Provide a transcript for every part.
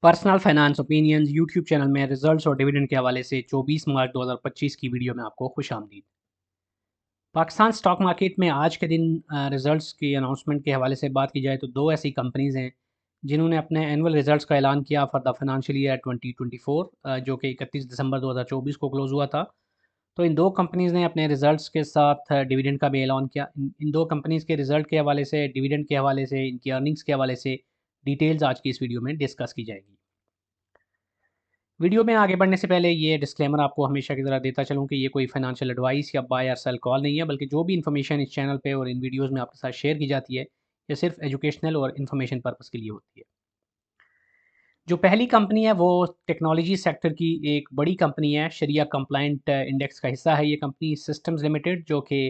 Personal finance opinions YouTube channel में results और dividend के हवाले से 24 मार्च 2025 की वीडियो में आपको खुशामदीद। पाकिस्तान स्टॉक मार्केट में आज के दिन रिजल्ट्स की अनाउंसमेंट के हवाले से बात की जाए तो दो ऐसी कंपनीज़ हैं जिन्होंने अपने एनुअल रिजल्ट्स का ऐलान किया फॉर द फाइनेंशियल ईयर 2024 जो कि 31 दिसंबर 2024 को क्लोज हुआ था। तो इन दो कंपनीज़ ने अपने रिजल्ट्स के साथ डिविडेंड का भी ऐलान किया। इन दो कंपनीज़ के रिजल्ट के हवाले से, डिविडेंड के हवाले से, इनकी अर्निंग्स के हवाले से डिटेल्स आज की इस वीडियो में डिस्कस की जाएगी। वीडियो में आगे बढ़ने से पहले ये डिस्क्लेमर आपको हमेशा की तरह देता चलूँ कि ये कोई फाइनेंशियल एडवाइस या बाय और सेल कॉल नहीं है, बल्कि जो भी इन्फॉर्मेशन इस चैनल पे और इन वीडियोस में आपके साथ शेयर की जाती है, ये सिर्फ एजुकेशनल और इन्फॉर्मेशन पर्पस के लिए होती है। जो पहली कंपनी है वो टेक्नोलॉजी सेक्टर की एक बड़ी कंपनी है, शरिया कंप्लाइंट इंडेक्स का हिस्सा है ये कंपनी सिस्टम्स लिमिटेड, जो कि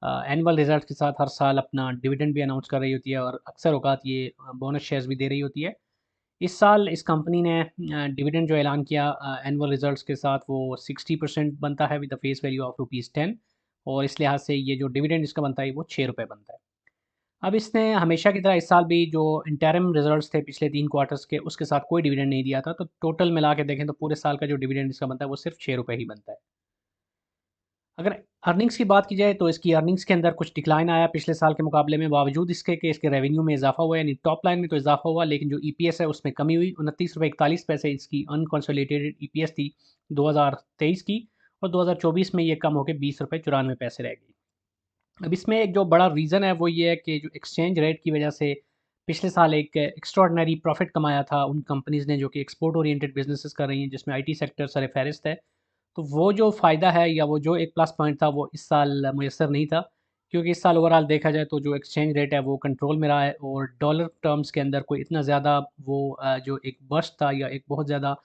एनुअल रिजल्ट के साथ हर साल अपना डिविडेंड भी अनाउंस कर रही होती है और अक्सर औकात ये बोनस शेयर्स भी दे रही होती है। इस साल इस कंपनी ने डिविडेंड जो ऐलान किया एनुअल रिजल्ट्स के साथ वो 60% बनता है with the face value of ₹10, और इस लिहाज से ये जो डिविडेंड इसका बनता है वो ₹6 बनता है। अब इसने हमेशा की तरह इस साल भी जो इंटरिम रिजल्ट्स थे पिछले 3 क्वार्टर्स के, उसके साथ कोई डिविडेंड नहीं दिया था, तो टोटल मिला के देखें तो पूरे साल का जो डिविडेंड इसका बनता है वो सिर्फ ₹6 ही बनता है। अगर अर्निंग्स की बात की जाए तो इसकी अर्निंग्स के अंदर कुछ डिक्लाइन आया पिछले साल के मुकाबले में, बावजूद इसके कि इसके रेवेन्यू में इजाफा हुआ, यानी टॉप लाइन में तो इजाफा हुआ, लेकिन जो ईपीएस है उसमें कमी हुई। ₹29.41 इसकी अनकंसोलिडेटेड ईपीएस थी 2023 की, और 2024 में ये कम होकर ₹20.94 रह गई। अब इसमें एक जो बड़ा रीज़न है वो ये है कि जो एक्सचेंज रेट की वजह से पिछले साल एक एक्स्ट्राऑर्डिनरी प्रॉफिट कमाया था उन कंपनीज़ ने जो कि एक्सपोर्ट ओरिएंटेड बिजनेसेस कर रही हैं, जिसमें आईटी सेक्टर सरफ़हरिस्त है। तो वो जो फ़ायदा है या वो जो एक प्लस पॉइंट था वो इस साल मुयस्सर नहीं था, क्योंकि इस साल ओवरऑल देखा जाए तो जो एक्सचेंज रेट है वो कंट्रोल में रहा है, और डॉलर टर्म्स के अंदर कोई इतना ज़्यादा वो जो एक बर्स्ट था या एक बहुत ज़्यादा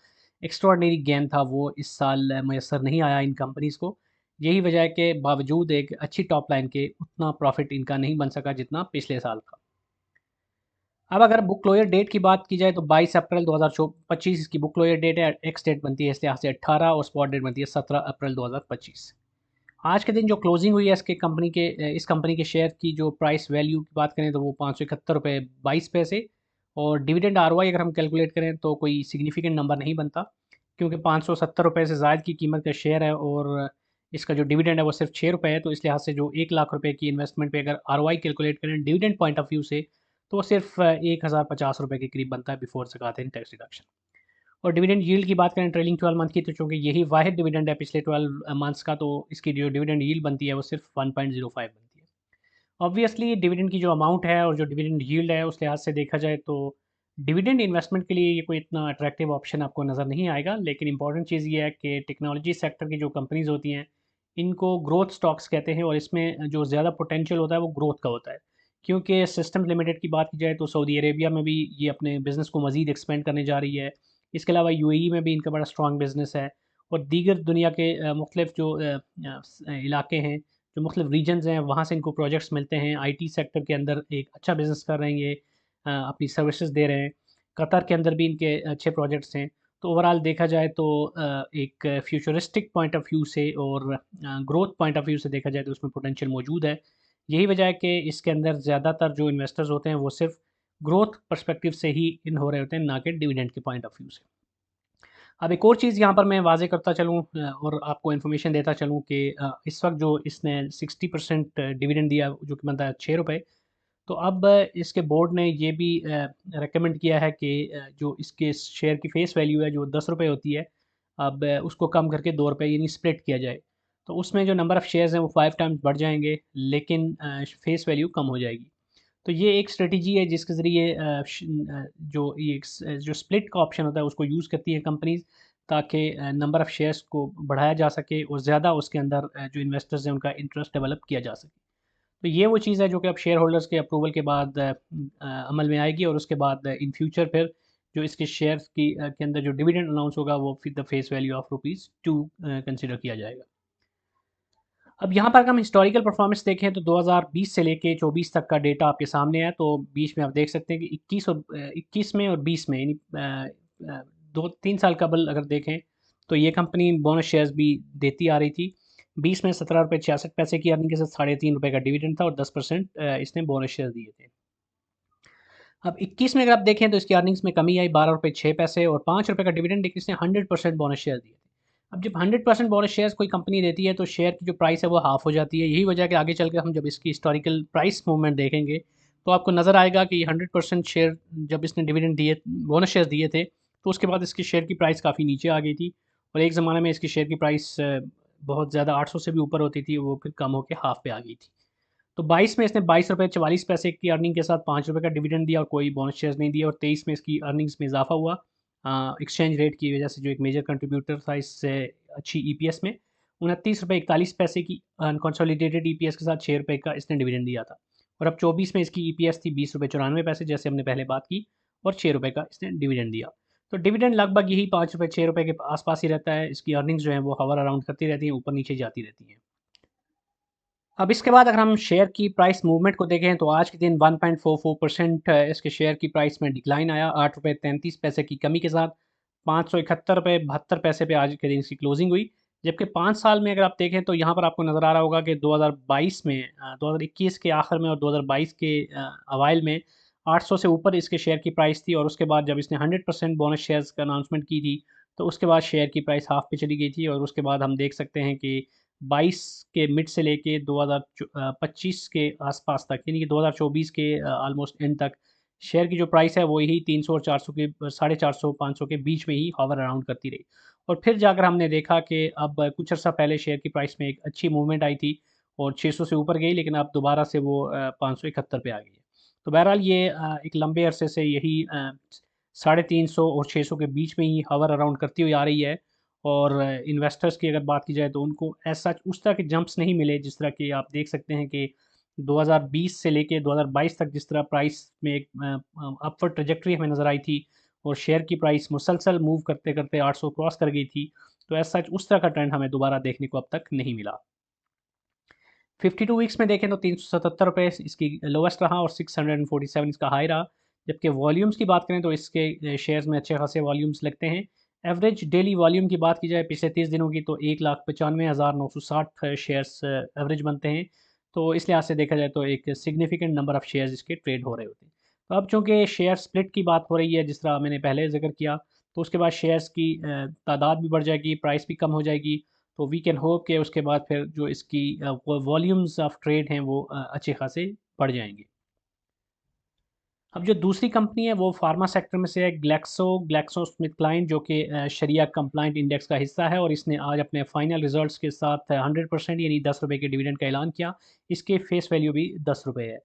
एक्स्ट्राऑर्डिनरी गेन था वो इस साल मुयस्सर नहीं आया इन कंपनीज़ को। यही वजह है कि बावजूद एक अच्छी टॉप लाइन के उतना प्रॉफिट इनका नहीं बन सका जितना पिछले साल था। अब अगर बुक क्लोजर डेट की बात की जाए तो 22 अप्रैल 2025 इसकी बुक क्लोजर डेट है, एक्स डेट बनती है इस लिहाज से 18, और स्पॉट डेट बनती है 17 अप्रैल 2025। आज के दिन जो क्लोजिंग हुई है इस कंपनी के शेयर की जो प्राइस वैल्यू की बात करें तो वो ₹571.22, और डिविडेंड आरओआई अगर हम कैलकुलेट करें तो कोई सिग्निफिकेंट नंबर नहीं बनता, क्योंकि ₹570 से ज़ायद की कीमत का शेयर है, और इसका जो डिविडेंड है वो सिर्फ ₹6 है। तो इस लिहाज से जो ₹1,00,000 की इन्वेस्टमेंट पे अगर आरओआई कैलकुलेट करें डिविडेंड पॉइंट ऑफ व्यू से, तो वो सिर्फ ₹1,050 के करीब बनता है बिफोर ज़कात एंड टैक्स डिडक्शन। और डिविडेंड यील्ड की बात करें ट्रेलिंग 12 मंथ की, तो चूँकि यही वाहिद डिविडेंड है पिछले 12 मंथ्स का, तो इसकी जो डिविडेंड यील्ड बनती है वो सिर्फ 1.05 बनती है। ऑब्वियसली डिविडेंड की जो अमाउंट है और जो डिविडेंड यील्ड है उस लिहाज से देखा जाए तो डिविडेंड इन्वेस्टमेंट के लिए ये कोई इतना अट्रैक्टिव ऑप्शन आपको नज़र नहीं आएगा, लेकिन इंपॉर्टेंट चीज़ ये है कि टेक्नोलॉजी सेक्टर की जो कंपनीज़ होती हैं इनको ग्रोथ स्टॉक्स कहते हैं, और इसमें जो ज़्यादा पोटेंशियल होता है वो ग्रोथ का होता है। क्योंकि सिस्टम लिमिटेड की बात की जाए तो सऊदी अरेबिया में भी ये अपने बिज़नेस को मज़ीद एक्सपेंड करने जा रही है। इसके अलावा यूएई में भी इनका बड़ा स्ट्रॉन्ग बिज़नेस है, और दीगर दुनिया के मुख्तलिफ जो इलाके हैं, जो मुख्तलिफ रीजन्स हैं, वहाँ से इनको प्रोजेक्ट्स मिलते हैं। आईटी सेक्टर के अंदर एक अच्छा बिज़नेस कर रहे हैं ये, अपनी सर्विसेज दे रहे हैं। कतर के अंदर भी इनके अच्छे प्रोजेक्ट्स हैं। तो ओवरऑल देखा जाए तो एक फ्यूचरिस्टिक पॉइंट ऑफ व्यू से और ग्रोथ पॉइंट ऑफ व्यू से देखा जाए तो उसमें पोटेंशियल मौजूद है। यही वजह है कि इसके अंदर ज़्यादातर जो इन्वेस्टर्स होते हैं वो सिर्फ ग्रोथ पर्सपेक्टिव से ही इन हो रहे होते हैं, ना कि डिविडेंड के पॉइंट ऑफ व्यू से। अब एक और चीज़ यहाँ पर मैं वाज़ेह करता चलूँ और आपको इन्फॉर्मेशन देता चलूँ कि इस वक्त जो इसने 60% डिविडेंड दिया जो कि बनता है ₹6, तो अब इसके बोर्ड ने ये भी रिकमेंड किया है कि जो इसके शेयर की फेस वैल्यू है जो ₹10 होती है, अब उसको कम करके ₹2 यानी स्प्लिट किया जाए। तो उसमें जो नंबर ऑफ़ शेयर्स हैं वो 5 टाइम्स बढ़ जाएँगे, लेकिन फेस वैल्यू कम हो जाएगी। तो ये एक स्ट्रेटजी है जिसके ज़रिए जो स्प्लिट का ऑप्शन होता है उसको यूज़ करती है कंपनीज़, ताकि नंबर ऑफ़ शेयर्स को बढ़ाया जा सके और ज़्यादा उसके अंदर जो इन्वेस्टर्स हैं उनका इंटरेस्ट डेवलप किया जा सके। तो ये वो चीज़ है जो कि अब शेयर होल्डर्स के अप्रूवल के बाद अमल में आएगी, और उसके बाद इन फ्यूचर फिर जो इसके शेयर्स के अंदर जो डिविडेंड अनाउंस होगा वो फिर the face value of ₹2 consider किया जाएगा। अब यहाँ पर अगर हम हिस्टोरिकल परफॉर्मेंस देखें तो 2020 से लेके 24 तक का डेटा आपके सामने है। तो बीच में आप देख सकते हैं कि 21 में और 20 में, यानी 2-3 साल कबल अगर देखें तो ये कंपनी बोनस शेयर्स भी देती आ रही थी। 20 में ₹17.66 की अर्निंग के साथ ₹3.5 का डिविडेंड था, और 10% इसने बोनस शेयर दिए थे। अब 21 में अगर आप देखें तो इसकी अर्निंग्स में कमी आई, 12 रुपये 6 पैसे और 5 रुपये का डिविडेंड, लेकिन इसने 100% बोनस शेयर दिए थे। अब जब 100% बोनस शेयर्स कोई कंपनी देती है तो शेयर की जो प्राइस है वो हाफ हो जाती है। यही वजह है कि आगे चल के हम जब इसकी हिस्टोरिकल प्राइस मूवमेंट देखेंगे तो आपको नज़र आएगा कि 100% शेयर जब इसने डिविडेंड दिए, बोनस शेयर दिए थे, तो उसके बाद इसकी शेयर की प्राइस काफ़ी नीचे आ गई थी और एक ज़माने में इसकी शेयर की प्राइस बहुत ज़्यादा 800 से भी ऊपर होती थी, वो फिर कम होकर हाफ पे आ गई थी। तो 22 में इसने 22 रुपये 44 पैसे की अर्निंग के साथ 5 रुपये का डिविडेंड दिया और कोई बोनस शेयर्स नहीं दिया, और 23 में इसकी अर्निंग्स में इजाफा हुआ एक्सचेंज रेट की वजह से, जो एक मेजर कंट्रीब्यूटर था इससे अच्छी ईपीएस में। 29 रुपये 41 पैसे की अनकंसोलिडेटेड ईपीएस के साथ 6 रुपये का इसने डिविडेंड दिया था। और अब 24 में इसकी ईपीएस थी 20 रुपये 94 पैसे, जैसे हमने पहले बात की, और 6 रुपये का इसने डिविडेंड दिया। तो डिविडेंड लगभग यही 5 रुपये 6 रुपये के आसपास ही रहता है। इसकी अर्निंग्स जो है वो हवर अराउंड करती रहती हैं, ऊपर नीचे जाती रहती हैं। अब इसके बाद अगर हम शेयर की प्राइस मूवमेंट को देखें तो आज के दिन 1.44% इसके शेयर की प्राइस में डिक्लाइन आया, 8 रुपये 33 पैसे की कमी के साथ 571 रुपये 72 पैसे पे आज के दिन इसकी क्लोजिंग हुई। जबकि 5 साल में अगर आप देखें तो यहाँ पर आपको नज़र आ रहा होगा कि 2022 में 2021 के आखिर में और 2022 के अवाइल में 800 से ऊपर इसके शेयर की प्राइस थी, और उसके बाद जब इसने 100% बोनस शेयर्स का अनाउंसमेंट की थी तो उसके बाद शेयर की प्राइस हाफ पे चली गई थी, और उसके बाद हम देख सकते हैं कि 22 के मिड से लेके 2025 के आसपास तक, यानी कि 2024 के ऑलमोस्ट एंड तक शेयर की जो प्राइस है वो यही 300 और 400 के 450 500 के बीच में ही हॉवर अराउंड करती रही। और फिर जाकर हमने देखा कि अब कुछ अर्सा पहले शेयर की प्राइस में एक अच्छी मूवमेंट आई थी और 600 से ऊपर गई, लेकिन अब दोबारा से वो 571 पे आ गई है। तो बहरहाल ये एक लंबे अरसे से यही 350 और 600 के बीच में ही हवर अराउंड करती हुई आ रही है। और इन्वेस्टर्स की अगर बात की जाए तो उनको ऐसा उस तरह के जंप्स नहीं मिले जिस तरह के आप देख सकते हैं कि 2020 से लेके 2022 तक जिस तरह प्राइस में एक अपवर्ड ट्रेजेक्टरी हमें नज़र आई थी और शेयर की प्राइस मुसलसल मूव करते करते 800 क्रॉस कर गई थी। तो ऐसा उस तरह का ट्रेंड हमें दोबारा देखने को अब तक नहीं मिला। 52 वीक्स में देखें तो 377 रुपये इसकी लोवेस्ट रहा और 647 इसका हाई रहा। जबकि वॉल्यूम्स की बात करें तो इसके शेयर्स में अच्छे खासे वॉल्यूम्स लगते हैं। एवरेज डेली वॉल्यूम की बात की जाए पिछले 30 दिनों की तो 1,95,960 शेयर्स एवरेज बनते हैं। तो इस लिहाज से देखा जाए तो एक सिग्निफिकेंट नंबर ऑफ़ शेयर्स इसके ट्रेड हो रहे होते हैं। तो अब चूँकि शेयर स्प्लिट की बात हो रही है जिस तरह मैंने पहले ज़िक्र किया, तो उसके बाद शेयर्स की तादाद भी बढ़ जाएगी, प्राइस भी कम हो जाएगी। तो वी कैन होप कि उसके बाद फिर जो इसकी वॉल्यूम्स ऑफ ट्रेड हैं वो अच्छे खासे बढ़ जाएंगे। अब जो दूसरी कंपनी है वो फार्मा सेक्टर में से है, ग्लैक्सो स्मिथ क्लाइन, जो कि शरिया कंप्लाइंट इंडेक्स का हिस्सा है, और इसने आज अपने फाइनल रिजल्ट्स के साथ 100% यानी 10 रुपये के डिविडेंड का ऐलान किया। इसके फेस वैल्यू भी 10 रुपये है।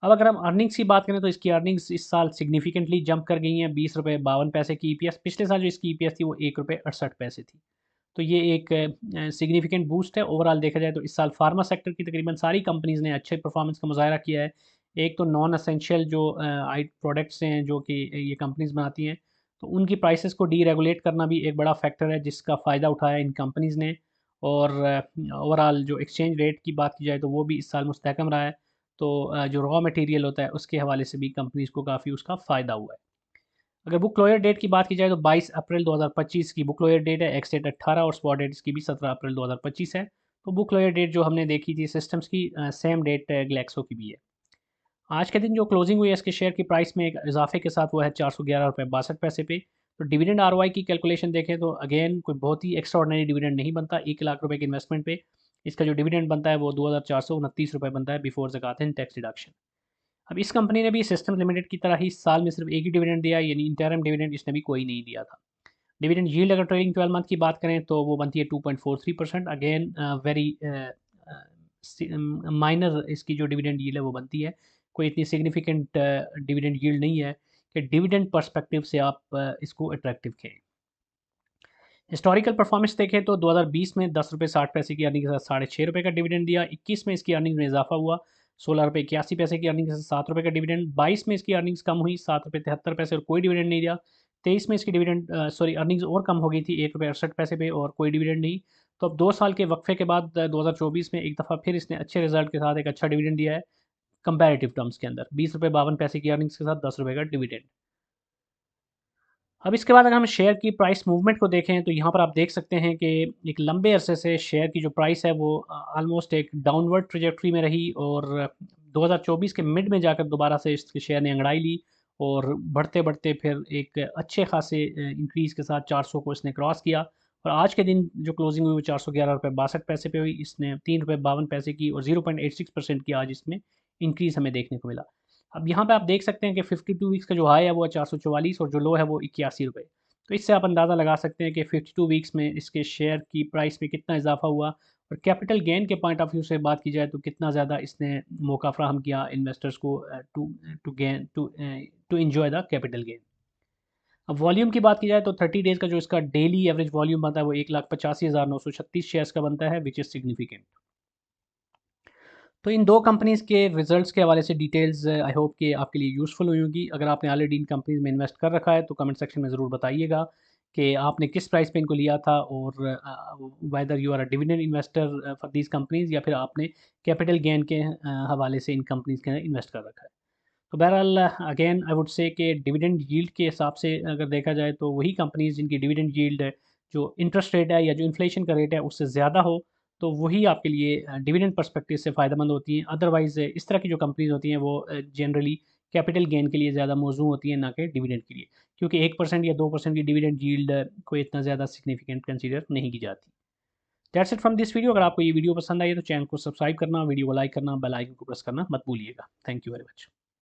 अब अगर हम अर्निंग्स की बात करें तो इसकी अर्निंग्स इस साल सिग्निफिकेंटली जंप कर गई हैं, 20 रुपये 52 पैसे की ईपीएस। पिछले साल जो इसकी ईपीएस थी वो 1 रुपये 68 पैसे थी। तो ये एक सिग्निफिकेंट बूस्ट है। ओवरऑल देखा जाए तो इस साल फार्मा सेक्टर की तकरीबन सारी कंपनीज़ ने अच्छे परफॉर्मेंस का मुज़ाहरा किया है। एक तो नॉन एसेंशियल जो आई प्रोडक्ट्स हैं जो कि ये कंपनीज़ बनाती हैं, तो उनकी प्राइसेस को डीरेगुलेट करना भी एक बड़ा फैक्टर है जिसका फ़ायदा उठाया इन कंपनीज़ ने। और ओवरऑल जो एक्सचेंज रेट की बात की जाए तो वो भी इस साल मुस्तहकम रहा है। तो जो रॉ मटेरियल होता है उसके हवाले से भी कंपनीज़ को काफ़ी उसका फ़ायदा हुआ है। अगर बुक क्लोजर डेट की बात की जाए तो 22 अप्रैल 2025 की बुक क्लोजर डेट है, एक्स डेट 18 और स्पॉट डेट इसकी भी 17 अप्रैल 2025 है। तो बुक क्लोजर डेट जो हमने देखी थी सिस्टम्स की, सेम डेट ग्लैक्सो की भी है। आज के दिन जो क्लोजिंग हुई है इसके शेयर की प्राइस में एक इजाफे के साथ वो है 411 रुपये 62 पैसे पे। तो डिविडेंड आरओआई की कैलकुलेशन देखें तो अगेन कोई बहुत ही एक्स्ट्राऑर्डिनरी डिविडेंड नहीं बनता। 1 लाख रुपए के इन्वेस्टमेंट पे इसका जो डिविडेंड बनता है वो 2,429 रुपये बनता है बिफोर ज़कात एंड टैक्स डिडक्शन। अब इस कंपनी ने भी सिस्टम लिमिटेड की तरह ही साल में सिर्फ एक ही डिविडेंड दिया, यानी इंटरम डिविडेंड इसने भी कोई नहीं दिया था। डिविडेंड यील्ड अगर ट्रेलिंग 12 मंथ की बात करें तो वो बनती है 2.43%। अगेन वेरी माइनर इसकी जो डिविडेंड यील्ड है वो बनती है, कोई इतनी सिग्निफिकेंट डिविडेंड यील्ड नहीं है कि डिविडेंड पर्सपेक्टिव से आप इसको अट्रैक्टिव कहें। हिस्टोरिकल परफॉर्मेंस देखें तो 2020 में 10 रुपये 60 पैसे की अर्निंग के साथ 6.5 रुपये का डिविडेंड दिया। 21 में इसकी अर्निंग में इजाफा हुआ, 16 रुपये 81 पैसे की अर्निंग के साथ 7 रुपये का डिविडेंड। 22 में इसकी अर्निंग्स कम हुई, 7 रुपये 73 पैसे और कोई डिविडेंड नहीं दिया। 23 में इसकी डिविडेंड अर्निंग्स और कम हो गई थी, 1 रुपये 68 पैसे पे और कोई डिविडेंड नहीं। तो अब 2 साल के वक्फे के बाद 2024 में एक दफ़ा फिर इसने अच्छे रिजल्ट के साथ एक अच्छा डिविडेंड दिया है कंपैरेटिव टर्म्स के अंदर, 20 रुपये 52 पैसे की अर्निंग्स के साथ 10 रुपये का डिविडेंड। अब इसके बाद अगर हम शेयर की प्राइस मूवमेंट को देखें तो यहाँ पर आप देख सकते हैं कि एक लंबे अरसे से शेयर की जो प्राइस है वो ऑलमोस्ट एक डाउनवर्ड ट्रेजेक्टरी में रही, और 2024 के मिड में जाकर दोबारा से इसके शेयर ने अंगड़ाई ली और बढ़ते बढ़ते फिर एक अच्छे खासे इंक्रीज़ के साथ 400 को इसने क्रॉस किया और आज के दिन जो क्लोजिंग हुई वो 411 रुपये 62 पैसे पे हुई। इसने 3 रुपये 52 पैसे की और 0.86% की आज इसमें इंक्रीज़ हमें देखने को मिला। अब यहाँ पे आप देख सकते हैं कि 52 वीक्स का जो हाई है वो है 444 और जो लो है वो 81 रुपये। तो इससे आप अंदाज़ा लगा सकते हैं कि 52 वीक्स में इसके शेयर की प्राइस में कितना इजाफा हुआ और कैपिटल गेन के पॉइंट ऑफ व्यू से बात की जाए तो कितना ज़्यादा इसने मौका फ्राहम किया इन्वेस्टर्स को to to gain to enjoy the capital gain. अब वॉल्यूम की बात की जाए तो 30 डेज़ का जो इसका डेली एवरेज वॉल्यूम बनता है वो 1,85,936 शेयर्स का बनता है, विच इज़ सिग्निफिकेंट। तो इन दो कंपनीज़ के रिजल्ट्स के हवाले से डिटेल्स आई होप कि आपके लिए यूज़फुल हुई होंगी। अगर आपने ऑलरेडी इन कंपनीज़ में इन्वेस्ट कर रखा है तो कमेंट सेक्शन में ज़रूर बताइएगा कि आपने किस प्राइस पे इनको लिया था और whether you are a dividend investor for these companies या फिर आपने कैपिटल गेन के हवाले से इन कंपनीज़ के अंदर इन्वेस्ट कर रखा है। तो बहरहाल अगेन आई वुड से कि डिविडेंड यील्ड के हिसाब से अगर देखा जाए तो वही कंपनीज़ जिनकी डिविडेंड यील्ड जो इंटरेस्ट रेट है या जो इन्फ्लेशन का रेट है उससे ज़्यादा हो तो वही आपके लिए डिविडेंड पर्सपेक्टिव से फ़ायदेमंद होती हैं। अदरवाइज़ इस तरह की जो कंपनीज़ होती हैं वो जनरली कैपिटल गेन के लिए ज़्यादा मौजू होती हैं ना कि डिविडेंड के लिए, क्योंकि 1% या 2% की डिविडेंड यील्ड को इतना ज़्यादा सिग्निफिकेंट कंसीडर नहीं की जाती। That's it from this video. अगर आपको ये वीडियो पसंद आई है तो चैनल को सब्सक्राइब करना, वीडियो को लाइक करना, बेल आइकन को प्रेस करना मत भूलिएगा। Thank you very much.